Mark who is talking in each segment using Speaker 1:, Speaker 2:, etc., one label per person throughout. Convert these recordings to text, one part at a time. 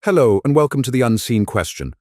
Speaker 1: Hello, and welcome to the Unseen Question.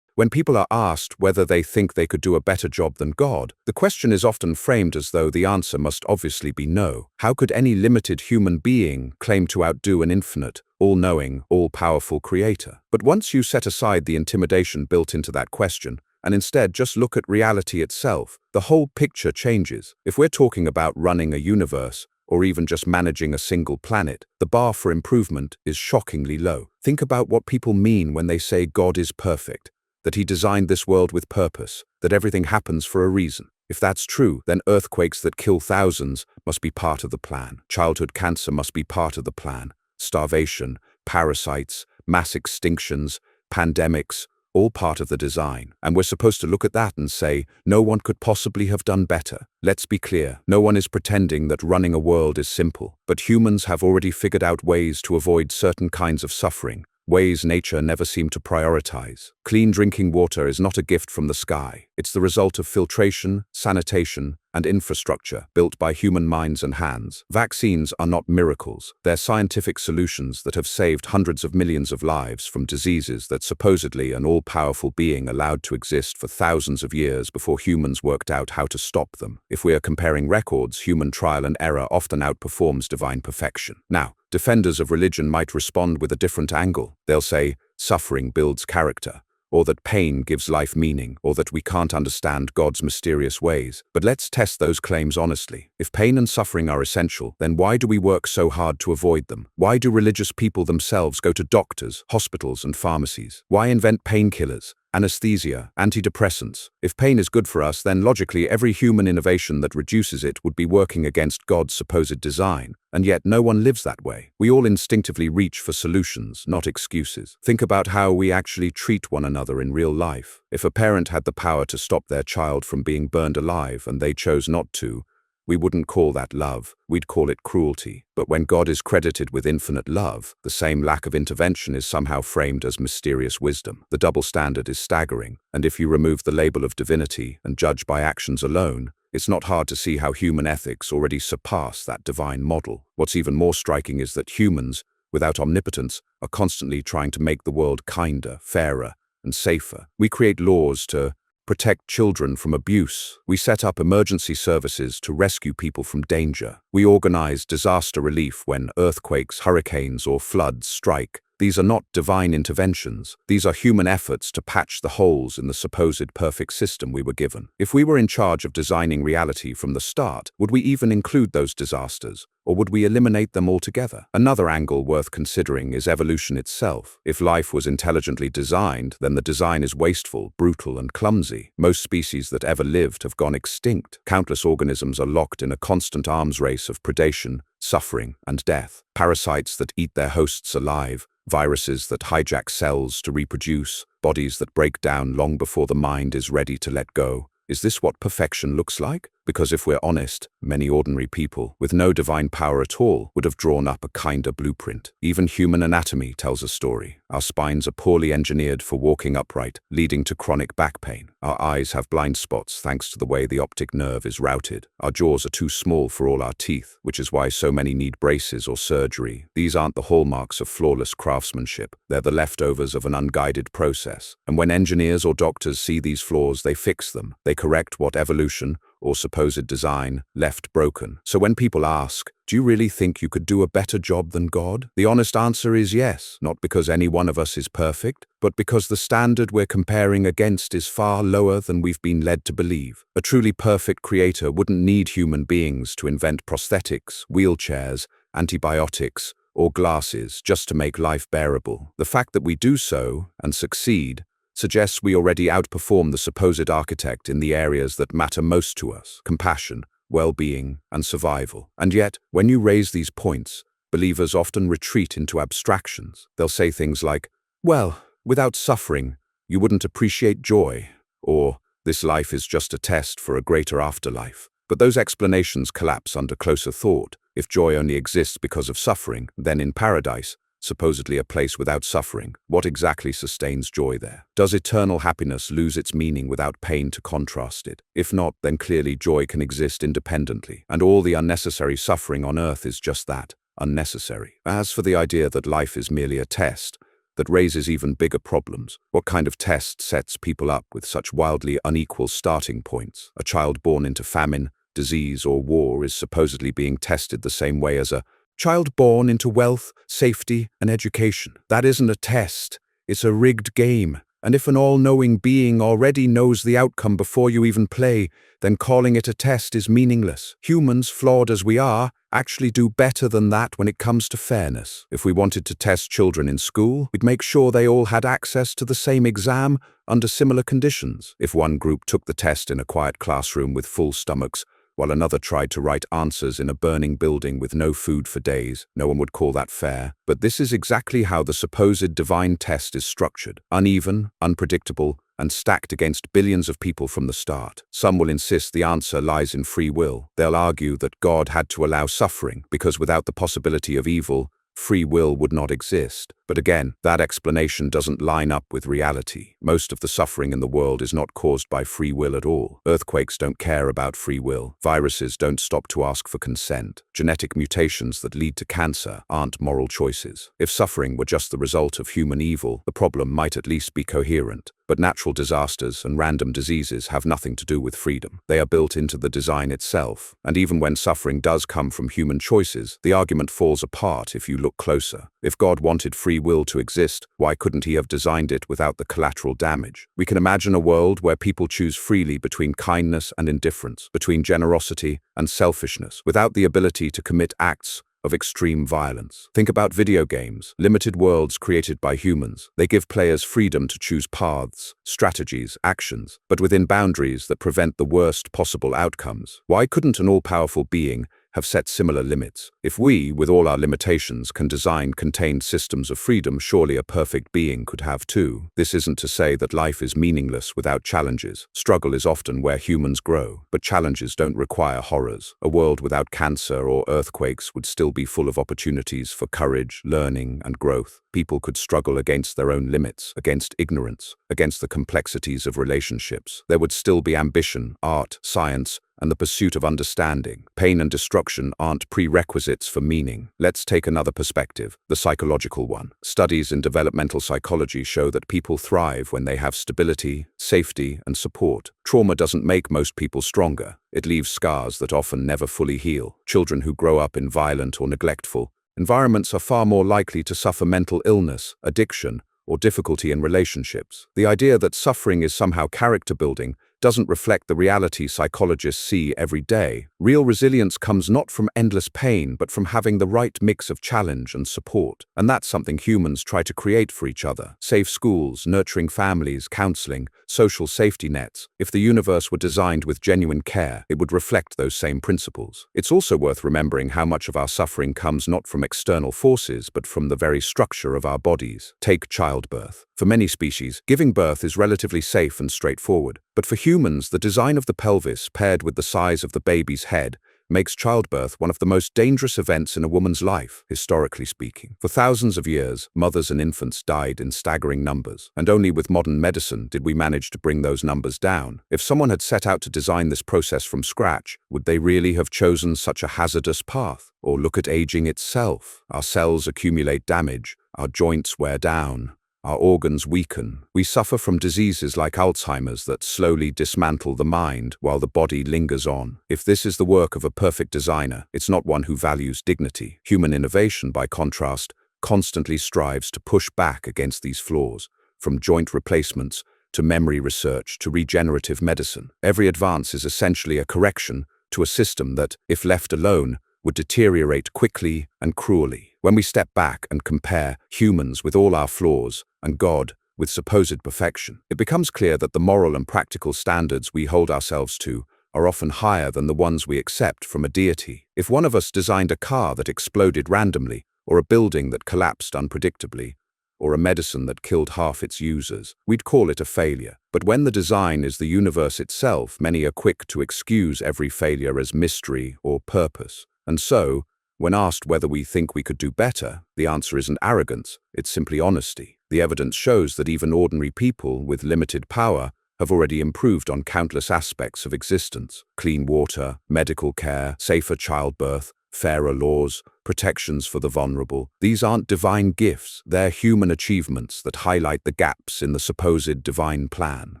Speaker 1: When people are asked whether they think they could do a better job than God, the question is often framed as though the answer must obviously be no. How could any limited human being claim to outdo an infinite, all-knowing, all-powerful creator? But once you set aside the intimidation built into that question, and instead just look at reality itself, the whole picture changes. If we're talking about running a universe, or even just managing a single planet, the bar for improvement is shockingly low. Think about what people mean when they say God is perfect, that he designed this world with purpose, that everything happens for a reason. If that's true, then earthquakes that kill thousands must be part of the plan. Childhood cancer must be part of the plan. Starvation, parasites, mass extinctions, pandemics, all part of the design. And we're supposed to look at that and say, no one could possibly have done better. Let's be clear, no one is pretending that running a world is simple, but humans have already figured out ways to avoid certain kinds of suffering, ways nature never seemed to prioritize. Clean drinking water is not a gift from the sky. It's the result of filtration, sanitation, and infrastructure built by human minds and hands. Vaccines are not miracles. They're scientific solutions that have saved hundreds of millions of lives from diseases that supposedly an all-powerful being allowed to exist for thousands of years before humans worked out how to stop them. If we are comparing records, human trial and error often outperforms divine perfection. Now, defenders of religion might respond with a different angle. They'll say, suffering builds character, or that pain gives life meaning, or that we can't understand God's mysterious ways. But let's test those claims honestly. If pain and suffering are essential, then why do we work so hard to avoid them? Why do religious people themselves go to doctors, hospitals, and pharmacies? Why invent painkillers, anesthesia, antidepressants? If pain is good for us, then logically every human innovation that reduces it would be working against God's supposed design. And yet no one lives that way. We all instinctively reach for solutions, not excuses. Think about how we actually treat one another in real life. If a parent had the power to stop their child from being burned alive and they chose not to, we wouldn't call that love, we'd call it cruelty. But when God is credited with infinite love, the same lack of intervention is somehow framed as mysterious wisdom. The double standard is staggering, and if you remove the label of divinity and judge by actions alone, it's not hard to see how human ethics already surpass that divine model. What's even more striking is that humans, without omnipotence, are constantly trying to make the world kinder, fairer, and safer. We create laws to protect children from abuse. We set up emergency services to rescue people from danger. We organize disaster relief when earthquakes, hurricanes, or floods strike. These are not divine interventions. These are human efforts to patch the holes in the supposed perfect system we were given. If we were in charge of designing reality from the start, would we even include those disasters? Or would we eliminate them altogether? Another angle worth considering is evolution itself. If life was intelligently designed, then the design is wasteful, brutal, and clumsy. Most species that ever lived have gone extinct. Countless organisms are locked in a constant arms race of predation, suffering, and death. Parasites that eat their hosts alive, viruses that hijack cells to reproduce, bodies that break down long before the mind is ready to let go. Is this what perfection looks like? Because if we're honest, many ordinary people, with no divine power at all, would have drawn up a kinder blueprint. Even human anatomy tells a story. Our spines are poorly engineered for walking upright, leading to chronic back pain. Our eyes have blind spots thanks to the way the optic nerve is routed. Our jaws are too small for all our teeth, which is why so many need braces or surgery. These aren't the hallmarks of flawless craftsmanship. They're the leftovers of an unguided process. And when engineers or doctors see these flaws, they fix them. They correct what evolution, or supposed design, left broken. So when people ask, do you really think you could do a better job than God? The honest answer is yes, not because any one of us is perfect, but because the standard we're comparing against is far lower than we've been led to believe. A truly perfect creator wouldn't need human beings to invent prosthetics, wheelchairs, antibiotics, or glasses just to make life bearable. The fact that we do so, and succeed, suggests we already outperform the supposed architect in the areas that matter most to us: compassion, well-being, and survival. And yet, when you raise these points, believers often retreat into abstractions. They'll say things like, well, without suffering, you wouldn't appreciate joy, or this life is just a test for a greater afterlife. But those explanations collapse under closer thought. If joy only exists because of suffering, then in paradise, supposedly a place without suffering, what exactly sustains joy there? Does eternal happiness lose its meaning without pain to contrast it? If not, then clearly joy can exist independently, and all the unnecessary suffering on earth is just that, unnecessary. As for the idea that life is merely a test, that raises even bigger problems. What kind of test sets people up with such wildly unequal starting points? A child born into famine, disease, or war is supposedly being tested the same way as a child born into wealth, safety, and education. That isn't a test. It's a rigged game. And if an all-knowing being already knows the outcome before you even play, then calling it a test is meaningless. Humans, flawed as we are, actually do better than that when it comes to fairness. If we wanted to test children in school, we'd make sure they all had access to the same exam under similar conditions. If one group took the test in a quiet classroom with full stomachs, while another tried to write answers in a burning building with no food for days, no one would call that fair. But this is exactly how the supposed divine test is structured: uneven, unpredictable, and stacked against billions of people from the start. Some will insist the answer lies in free will. They'll argue that God had to allow suffering because without the possibility of evil, free will would not exist. But again, that explanation doesn't line up with reality. Most of the suffering in the world is not caused by free will at all. Earthquakes don't care about free will. Viruses don't stop to ask for consent. Genetic mutations that lead to cancer aren't moral choices. If suffering were just the result of human evil, the problem might at least be coherent. But natural disasters and random diseases have nothing to do with freedom. They are built into the design itself. And even when suffering does come from human choices, the argument falls apart if you look closer. If God wanted free will to exist, why couldn't he have designed it without the collateral damage? We can imagine a world where people choose freely between kindness and indifference, between generosity and selfishness, without the ability to commit acts of extreme violence. Think about video games, limited worlds created by humans. They give players freedom to choose paths, strategies, actions, but within boundaries that prevent the worst possible outcomes. Why couldn't an all-powerful being have set similar limits? If we, with all our limitations, can design contained systems of freedom, surely a perfect being could have too. This isn't to say that life is meaningless without challenges. Struggle is often where humans grow, but challenges don't require horrors. A world without cancer or earthquakes would still be full of opportunities for courage, learning, and growth. People could struggle against their own limits, against ignorance, against the complexities of relationships. There would still be ambition, art, science, and the pursuit of understanding. Pain and destruction aren't prerequisites for meaning. Let's take another perspective, the psychological one. Studies in developmental psychology show that people thrive when they have stability, safety, and support. Trauma doesn't make most people stronger. It leaves scars that often never fully heal. Children who grow up in violent or neglectful environments are far more likely to suffer mental illness, addiction, or difficulty in relationships. The idea that suffering is somehow character building doesn't reflect the reality psychologists see every day. Real resilience comes not from endless pain, but from having the right mix of challenge and support. And that's something humans try to create for each other. Safe schools, nurturing families, counseling, social safety nets. If the universe were designed with genuine care, it would reflect those same principles. It's also worth remembering how much of our suffering comes not from external forces, but from the very structure of our bodies. Take childbirth. For many species, giving birth is relatively safe and straightforward. But for humans, the design of the pelvis, paired with the size of the baby's head, makes childbirth one of the most dangerous events in a woman's life, historically speaking. For thousands of years, mothers and infants died in staggering numbers, and only with modern medicine did we manage to bring those numbers down. If someone had set out to design this process from scratch, would they really have chosen such a hazardous path? Or look at aging itself. Our cells accumulate damage, our joints wear down, our organs weaken. We suffer from diseases like Alzheimer's that slowly dismantle the mind while the body lingers on. If this is the work of a perfect designer, it's not one who values dignity. Human innovation, by contrast, constantly strives to push back against these flaws, from joint replacements to memory research to regenerative medicine. Every advance is essentially a correction to a system that, if left alone, would deteriorate quickly and cruelly. When we step back and compare humans with all our flaws and God with supposed perfection, it becomes clear that the moral and practical standards we hold ourselves to are often higher than the ones we accept from a deity. If one of us designed a car that exploded randomly, or a building that collapsed unpredictably, or a medicine that killed half its users, we'd call it a failure. But when the design is the universe itself, many are quick to excuse every failure as mystery or purpose. And so, when asked whether we think we could do better, the answer isn't arrogance, it's simply honesty. The evidence shows that even ordinary people with limited power have already improved on countless aspects of existence: clean water, medical care, safer childbirth, fairer laws, protections for the vulnerable. These aren't divine gifts, they're human achievements that highlight the gaps in the supposed divine plan.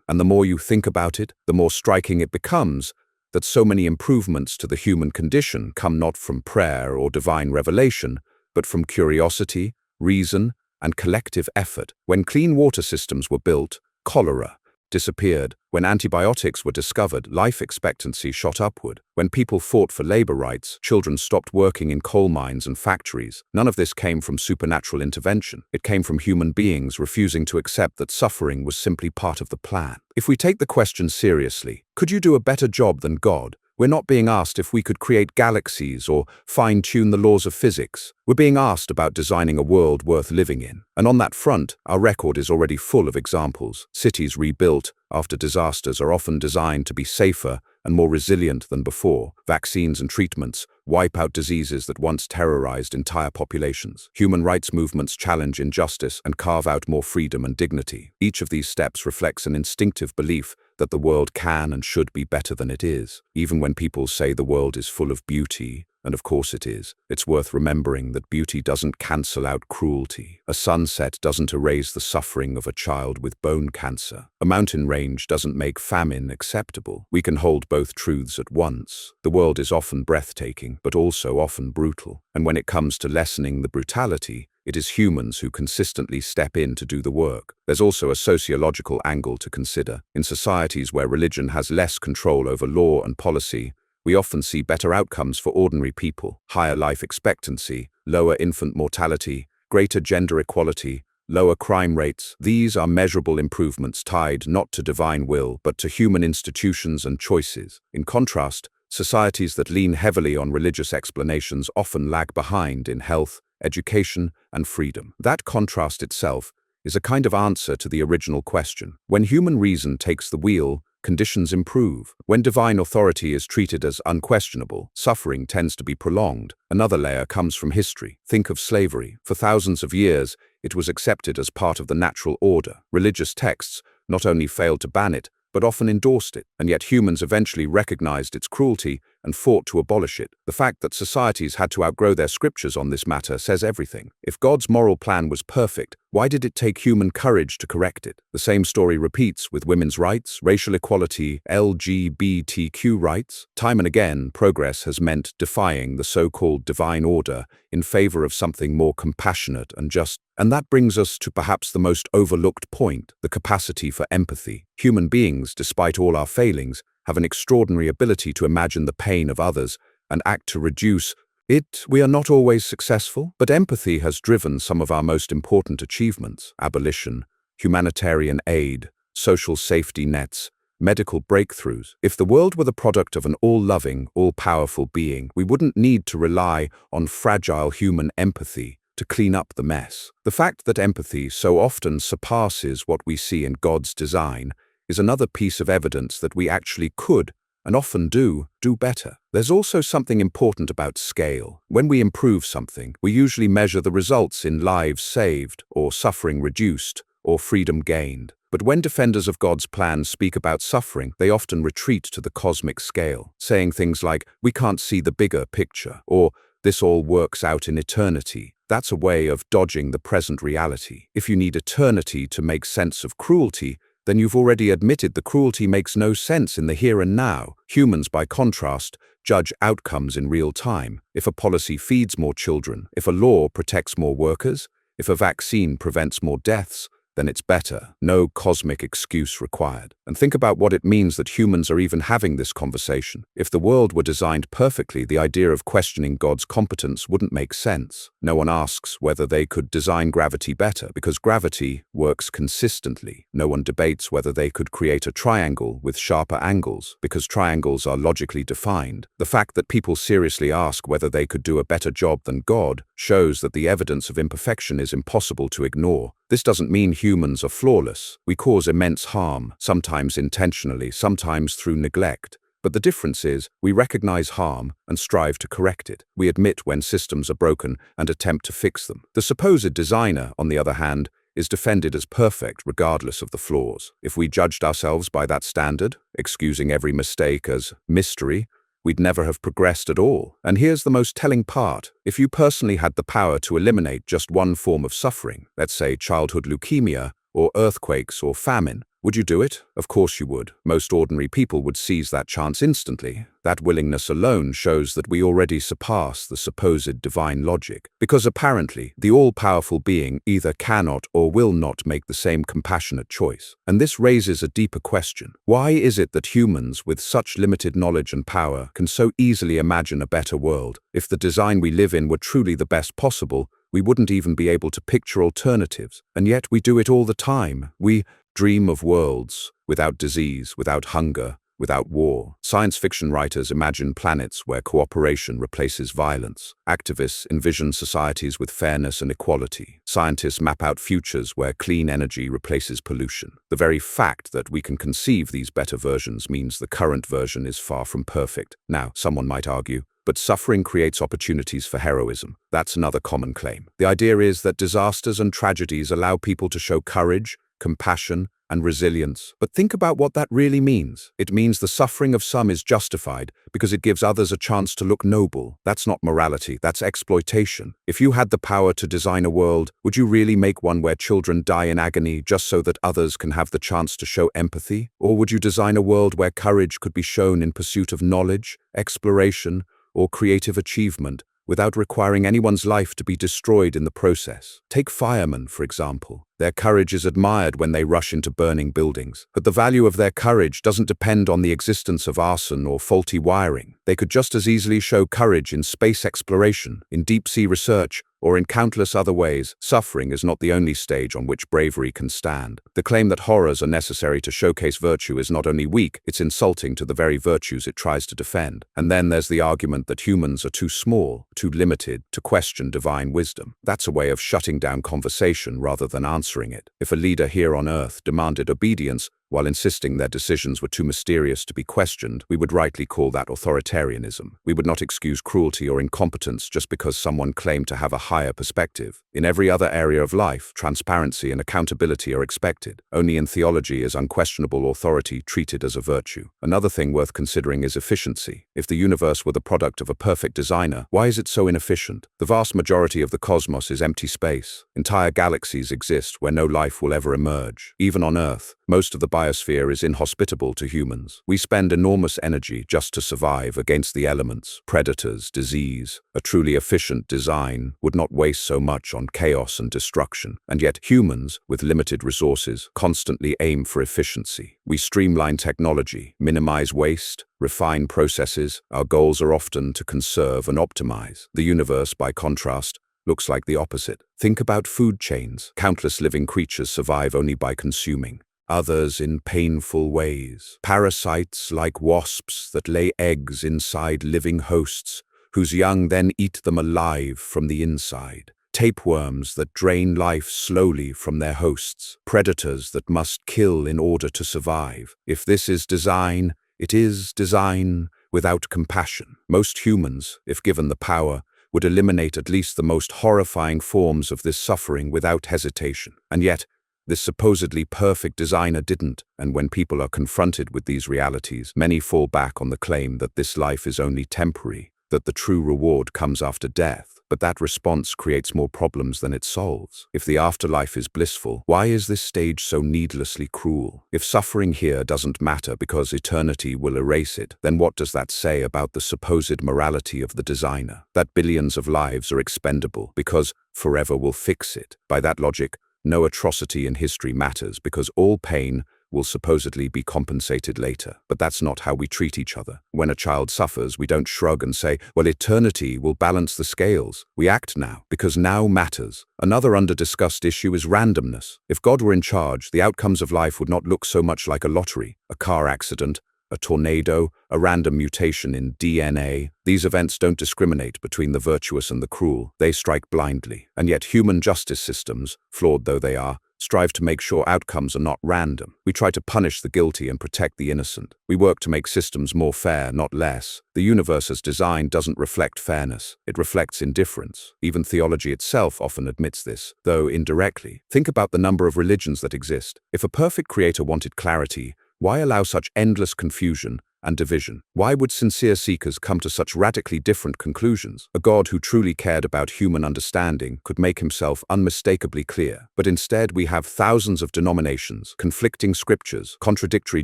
Speaker 1: And the more you think about it, the more striking it becomes that so many improvements to the human condition come not from prayer or divine revelation, but from curiosity, reason, and collective effort. When clean water systems were built, cholera disappeared. When antibiotics were discovered, life expectancy shot upward. When people fought for labor rights, children stopped working in coal mines and factories. None of this came from supernatural intervention. It came from human beings refusing to accept that suffering was simply part of the plan. If we take the question seriously, could you do a better job than God? We're not being asked if we could create galaxies or fine-tune the laws of physics. We're being asked about designing a world worth living in. And on that front, our record is already full of examples. Cities rebuilt after disasters are often designed to be safer and more resilient than before. Vaccines and treatments wipe out diseases that once terrorized entire populations. Human rights movements challenge injustice and carve out more freedom and dignity. Each of these steps reflects an instinctive belief that the world can and should be better than it is. Even when people say the world is full of beauty, and of course it is, it's worth remembering that beauty doesn't cancel out cruelty. A sunset doesn't erase the suffering of a child with bone cancer. A mountain range doesn't make famine acceptable. We can hold both truths at once. The world is often breathtaking, but also often brutal. And when it comes to lessening the brutality, it is humans who consistently step in to do the work. There's also a sociological angle to consider. In societies where religion has less control over law and policy, we often see better outcomes for ordinary people: higher life expectancy, lower infant mortality, greater gender equality, lower crime rates. These are measurable improvements tied not to divine will, but to human institutions and choices. In contrast, societies that lean heavily on religious explanations often lag behind in health, education, and freedom. That contrast itself is a kind of answer to the original question. When human reason takes the wheel, conditions improve. When divine authority is treated as unquestionable, suffering tends to be prolonged. Another layer comes from history. Think of slavery. For thousands of years, it was accepted as part of the natural order. Religious texts not only failed to ban it, but often endorsed it, and yet humans eventually recognized its cruelty and fought to abolish it. The fact that societies had to outgrow their scriptures on this matter says everything. If God's moral plan was perfect, why did it take human courage to correct it? The same story repeats with women's rights, racial equality, LGBTQ rights. Time and again, progress has meant defying the so-called divine order in favor of something more compassionate and just. And that brings us to perhaps the most overlooked point: the capacity for empathy. Human beings, despite all our failings, have an extraordinary ability to imagine the pain of others and act to reduce it. We are not always successful, but empathy has driven some of our most important achievements: abolition, humanitarian aid, social safety nets, medical breakthroughs. If the world were the product of an all-loving, all-powerful being, we wouldn't need to rely on fragile human empathy to clean up the mess. The fact that empathy so often surpasses what we see in God's design is another piece of evidence that we actually could, and often do better. There's also something important about scale. When we improve something, we usually measure the results in lives saved, or suffering reduced, or freedom gained. But when defenders of God's plan speak about suffering, they often retreat to the cosmic scale, saying things like, "We can't see the bigger picture," or "This all works out in eternity." That's a way of dodging the present reality. If you need eternity to make sense of cruelty, then you've already admitted the cruelty makes no sense in the here and now. Humans, by contrast, judge outcomes in real time. If a policy feeds more children, if a law protects more workers, if a vaccine prevents more deaths, then it's better. No cosmic excuse required. And think about what it means that humans are even having this conversation. If the world were designed perfectly, the idea of questioning God's competence wouldn't make sense. No one asks whether they could design gravity better, because gravity works consistently. No one debates whether they could create a triangle with sharper angles, because triangles are logically defined. The fact that people seriously ask whether they could do a better job than God shows that the evidence of imperfection is impossible to ignore. This doesn't mean humans are flawless. We cause immense harm, sometimes intentionally, sometimes through neglect. But the difference is, we recognize harm and strive to correct it. We admit when systems are broken and attempt to fix them. The supposed designer, on the other hand, is defended as perfect regardless of the flaws. If we judged ourselves by that standard, excusing every mistake as mystery, we'd never have progressed at all. And here's the most telling part. If you personally had the power to eliminate just one form of suffering, let's say childhood leukemia, or earthquakes, or famine, would you do it? Of course you would. Most ordinary people would seize that chance instantly. That willingness alone shows that we already surpass the supposed divine logic, because apparently the all-powerful being either cannot or will not make the same compassionate choice. And this raises a deeper question. Why is it that humans with such limited knowledge and power can so easily imagine a better world? If the design we live in were truly the best possible, we wouldn't even be able to picture alternatives. And yet we do it all the time. We dream of worlds without disease, without hunger, without war. Science fiction writers imagine planets where cooperation replaces violence. Activists envision societies with fairness and equality. Scientists map out futures where clean energy replaces pollution. The very fact that we can conceive these better versions means the current version is far from perfect. Now, someone might argue, but suffering creates opportunities for heroism. That's another common claim. The idea is that disasters and tragedies allow people to show courage, compassion, and resilience. But think about what that really means. It means the suffering of some is justified because it gives others a chance to look noble. That's not morality, that's exploitation. If you had the power to design a world, would you really make one where children die in agony just so that others can have the chance to show empathy? Or would you design a world where courage could be shown in pursuit of knowledge, exploration, or creative achievement, without requiring anyone's life to be destroyed in the process? Take firemen, for example. Their courage is admired when they rush into burning buildings. But the value of their courage doesn't depend on the existence of arson or faulty wiring. They could just as easily show courage in space exploration, in deep-sea research, or in countless other ways. Suffering is not the only stage on which bravery can stand. The claim that horrors are necessary to showcase virtue is not only weak, it's insulting to the very virtues it tries to defend. And then there's the argument that humans are too small, too limited, to question divine wisdom. That's a way of shutting down conversation rather than answering it. If a leader here on Earth demanded obedience while insisting their decisions were too mysterious to be questioned, we would rightly call that authoritarianism. We would not excuse cruelty or incompetence just because someone claimed to have a higher perspective. In every other area of life, transparency and accountability are expected. Only in theology is unquestionable authority treated as a virtue. Another thing worth considering is efficiency. If the universe were the product of a perfect designer, why is it so inefficient? The vast majority of the cosmos is empty space. Entire galaxies exist where no life will ever emerge. Even on Earth, most of the biosphere is inhospitable to humans. We spend enormous energy just to survive against the elements, predators, disease. A truly efficient design would not waste so much on chaos and destruction. And yet humans, with limited resources, constantly aim for efficiency. We streamline technology, minimize waste, refine processes. Our goals are often to conserve and optimize. The universe, by contrast, looks like the opposite. Think about food chains. Countless living creatures survive only by consuming. Others in painful ways. Parasites like wasps that lay eggs inside living hosts, whose young then eat them alive from the inside. Tapeworms that drain life slowly from their hosts. Predators that must kill in order to survive. If this is design, it is design without compassion. Most humans, if given the power, would eliminate at least the most horrifying forms of this suffering without hesitation. And yet, this supposedly perfect designer didn't, and when people are confronted with these realities, many fall back on the claim that this life is only temporary, that the true reward comes after death. But that response creates more problems than it solves. If the afterlife is blissful, why is this stage so needlessly cruel? If suffering here doesn't matter because eternity will erase it, then what does that say about the supposed morality of the designer? That billions of lives are expendable because forever will fix it. By that logic, no atrocity in history matters because all pain will supposedly be compensated later. But that's not how we treat each other. When a child suffers, we don't shrug and say, well, eternity will balance the scales. We act now, because now matters. Another under-discussed issue is randomness. If God were in charge, the outcomes of life would not look so much like a lottery, a car accident, a tornado, a random mutation in DNA. These events don't discriminate between the virtuous and the cruel. They strike blindly. And yet human justice systems, flawed though they are, strive to make sure outcomes are not random. We try to punish the guilty and protect the innocent. We work to make systems more fair, not less. The universe as designed doesn't reflect fairness. It reflects indifference. Even theology itself often admits this, though indirectly. Think about the number of religions that exist. If a perfect creator wanted clarity, why allow such endless confusion and division. Why would sincere seekers come to such radically different conclusions? A God who truly cared about human understanding could make himself unmistakably clear. But instead, we have thousands of denominations, conflicting scriptures, contradictory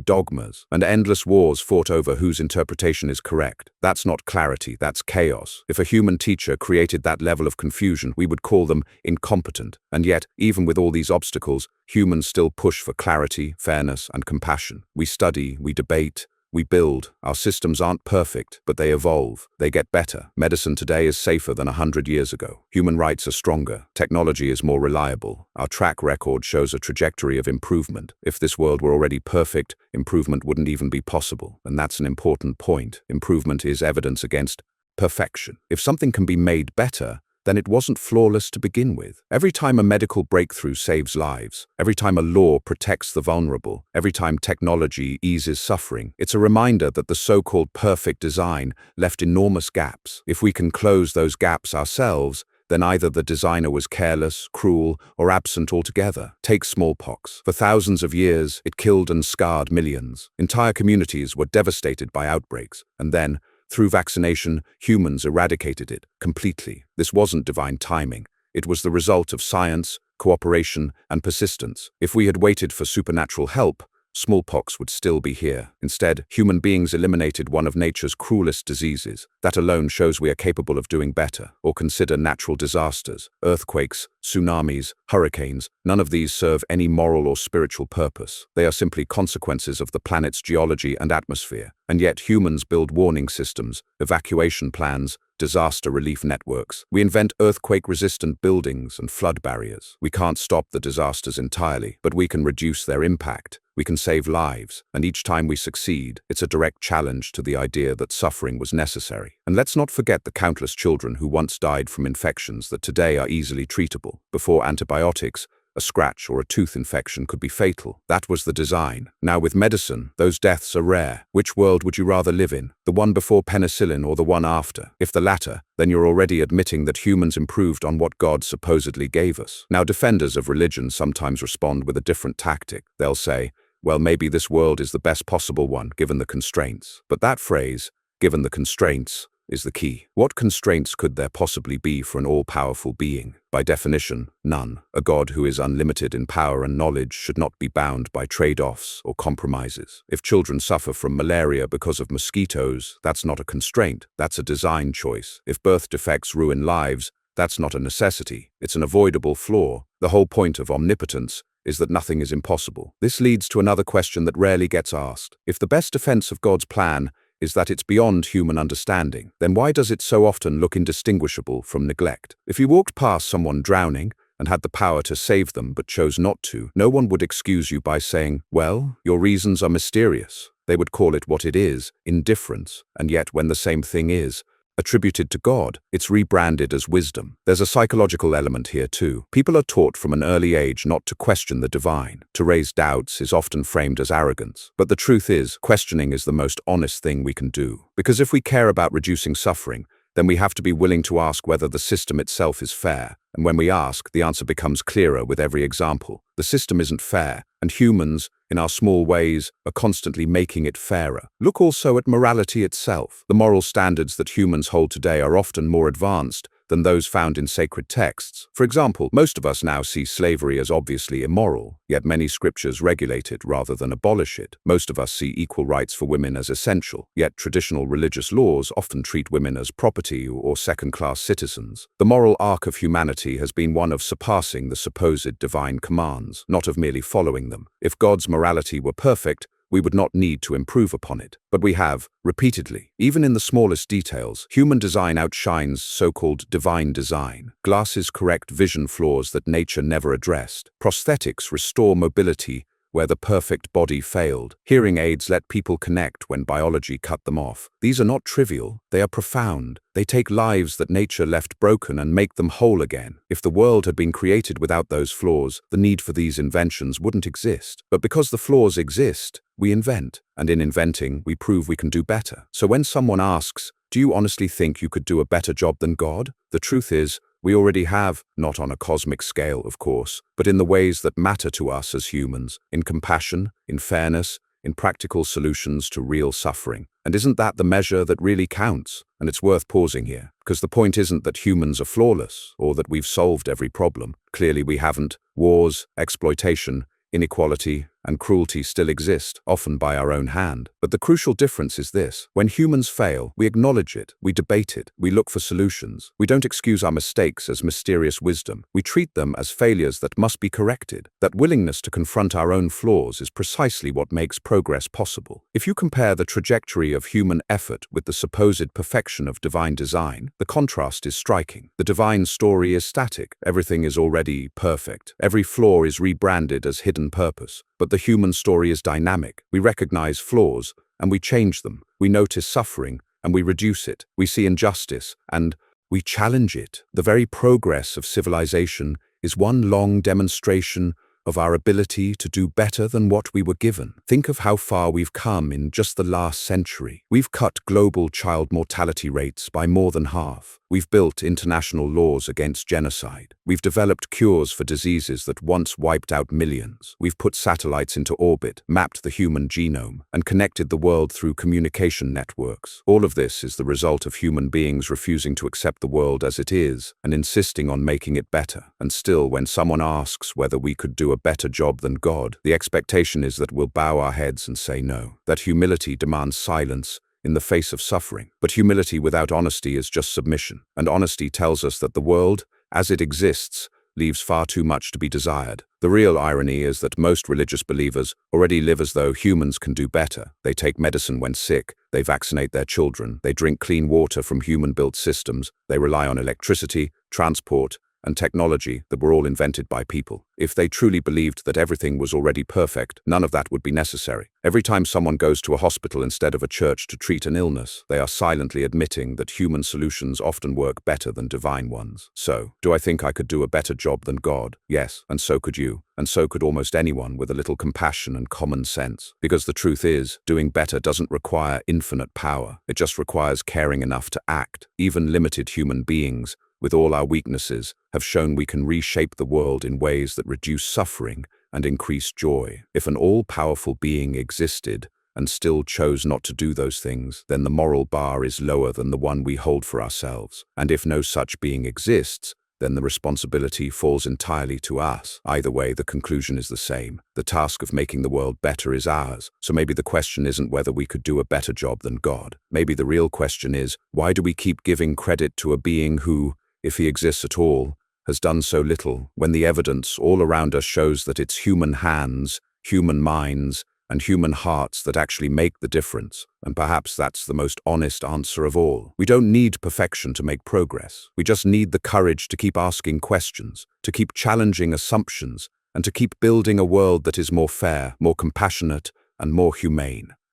Speaker 1: dogmas, and endless wars fought over whose interpretation is correct. That's not clarity, that's chaos. If a human teacher created that level of confusion, we would call them incompetent. And yet, even with all these obstacles, humans still push for clarity, fairness, and compassion. We study, we debate, we build. Our systems aren't perfect, but they evolve. They get better. Medicine today is safer than 100 years ago. Human rights are stronger. Technology is more reliable. Our track record shows a trajectory of improvement. If this world were already perfect, improvement wouldn't even be possible. And that's an important point. Improvement is evidence against perfection. If something can be made better, then it wasn't flawless to begin with. Every time a medical breakthrough saves lives, every time a law protects the vulnerable, every time technology eases suffering, it's a reminder that the so-called perfect design left enormous gaps. If we can close those gaps ourselves, then either the designer was careless, cruel, or absent altogether. Take smallpox. For thousands of years, it killed and scarred millions. Entire communities were devastated by outbreaks, and then, through vaccination, humans eradicated it completely. This wasn't divine timing. It was the result of science, cooperation, and persistence. If we had waited for supernatural help, smallpox would still be here. Instead, human beings eliminated one of nature's cruelest diseases. That alone shows we are capable of doing better. Or consider natural disasters, earthquakes, tsunamis, hurricanes. None of these serve any moral or spiritual purpose. They are simply consequences of the planet's geology and atmosphere. And yet humans build warning systems, evacuation plans, disaster relief networks. We invent earthquake-resistant buildings and flood barriers. We can't stop the disasters entirely, but we can reduce their impact. We can save lives, and each time we succeed, it's a direct challenge to the idea that suffering was necessary. And let's not forget the countless children who once died from infections that today are easily treatable. Before antibiotics, a scratch or a tooth infection could be fatal. That was the design. Now with medicine, those deaths are rare. Which world would you rather live in? The one before penicillin or the one after? If the latter, then you're already admitting that humans improved on what God supposedly gave us. Now defenders of religion sometimes respond with a different tactic. They'll say, well, maybe this world is the best possible one, given the constraints. But that phrase, given the constraints, is the key. What constraints could there possibly be for an all-powerful being? By definition, none. A God who is unlimited in power and knowledge should not be bound by trade-offs or compromises. If children suffer from malaria because of mosquitoes, that's not a constraint, that's a design choice. If birth defects ruin lives, that's not a necessity, it's an avoidable flaw. The whole point of omnipotence is that nothing is impossible. This leads to another question that rarely gets asked. If the best defense of God's plan is that it's beyond human understanding, then why does it so often look indistinguishable from neglect? If you walked past someone drowning and had the power to save them but chose not to, no one would excuse you by saying, well, your reasons are mysterious. They would call it what it is, indifference. And yet when the same thing is attributed to God, it's rebranded as wisdom. There's a psychological element here too. People are taught from an early age not to question the divine. To raise doubts is often framed as arrogance. But the truth is, questioning is the most honest thing we can do. Because if we care about reducing suffering, then we have to be willing to ask whether the system itself is fair. And when we ask, the answer becomes clearer with every example. The system isn't fair, and humans, in our small ways, are constantly making it fairer. Look also at morality itself. The moral standards that humans hold today are often more advanced than those found in sacred texts. For example, most of us now see slavery as obviously immoral, yet many scriptures regulate it rather than abolish it. Most of us see equal rights for women as essential, yet traditional religious laws often treat women as property or second-class citizens. The moral arc of humanity has been one of surpassing the supposed divine commands, not of merely following them. If God's morality were perfect, we would not need to improve upon it. But we have, repeatedly. Even in the smallest details, human design outshines so-called divine design. Glasses correct vision flaws that nature never addressed. Prosthetics restore mobility where the perfect body failed. Hearing aids let people connect when biology cut them off. These are not trivial, they are profound. They take lives that nature left broken and make them whole again. If the world had been created without those flaws, the need for these inventions wouldn't exist. But because the flaws exist, we invent. And in inventing, we prove we can do better. So when someone asks, do you honestly think you could do a better job than God? The truth is, we already have, not on a cosmic scale, of course, but in the ways that matter to us as humans, in compassion, in fairness, in practical solutions to real suffering. And isn't that the measure that really counts? And it's worth pausing here, because the point isn't that humans are flawless or that we've solved every problem. Clearly we haven't. Wars, exploitation, inequality, and cruelty still exist, often by our own hand. But the crucial difference is this: when humans fail, we acknowledge it, we debate it, we look for solutions. We don't excuse our mistakes as mysterious wisdom. We treat them as failures that must be corrected. That willingness to confront our own flaws is precisely what makes progress possible. If you compare the trajectory of human effort with the supposed perfection of divine design, the contrast is striking. The divine story is static. Everything is already perfect. Every flaw is rebranded as hidden purpose. But the human story is dynamic. We recognize flaws, and we change them. We notice suffering, and we reduce it. We see injustice, and we challenge it. The very progress of civilization is one long demonstration of our ability to do better than what we were given. Think of how far we've come in just the last century. We've cut global child mortality rates by more than half. We've built international laws against genocide. We've developed cures for diseases that once wiped out millions. We've put satellites into orbit, mapped the human genome, and connected the world through communication networks. All of this is the result of human beings refusing to accept the world as it is and insisting on making it better. And still, when someone asks whether we could do a better job than God, the expectation is that we'll bow our heads and say no. That humility demands silence in the face of suffering. But humility without honesty is just submission. And honesty tells us that the world, as it exists, leaves far too much to be desired. The real irony is that most religious believers already live as though humans can do better. They take medicine when sick, they vaccinate their children, they drink clean water from human-built systems, they rely on electricity, transport, and technology that were all invented by people. If they truly believed that everything was already perfect, none of that would be necessary. Every time someone goes to a hospital instead of a church to treat an illness, they are silently admitting that human solutions often work better than divine ones. So, do I think I could do a better job than God? Yes, and so could you. And so could almost anyone with a little compassion and common sense. Because the truth is, doing better doesn't require infinite power. It just requires caring enough to act. Even limited human beings, with all our weaknesses, have shown we can reshape the world in ways that reduce suffering and increase joy. If an all-powerful being existed and still chose not to do those things, then the moral bar is lower than the one we hold for ourselves. And if no such being exists, then the responsibility falls entirely to us. Either way, the conclusion is the same. The task of making the world better is ours. So maybe the question isn't whether we could do a better job than God. Maybe the real question is, why do we keep giving credit to a being who, if he exists at all, has done so little, when the evidence all around us shows that it's human hands, human minds, and human hearts that actually make the difference? And perhaps that's the most honest answer of all. We don't need perfection to make progress. We just need the courage to keep asking questions, to keep challenging assumptions, and to keep building a world that is more fair, more compassionate, and more humane.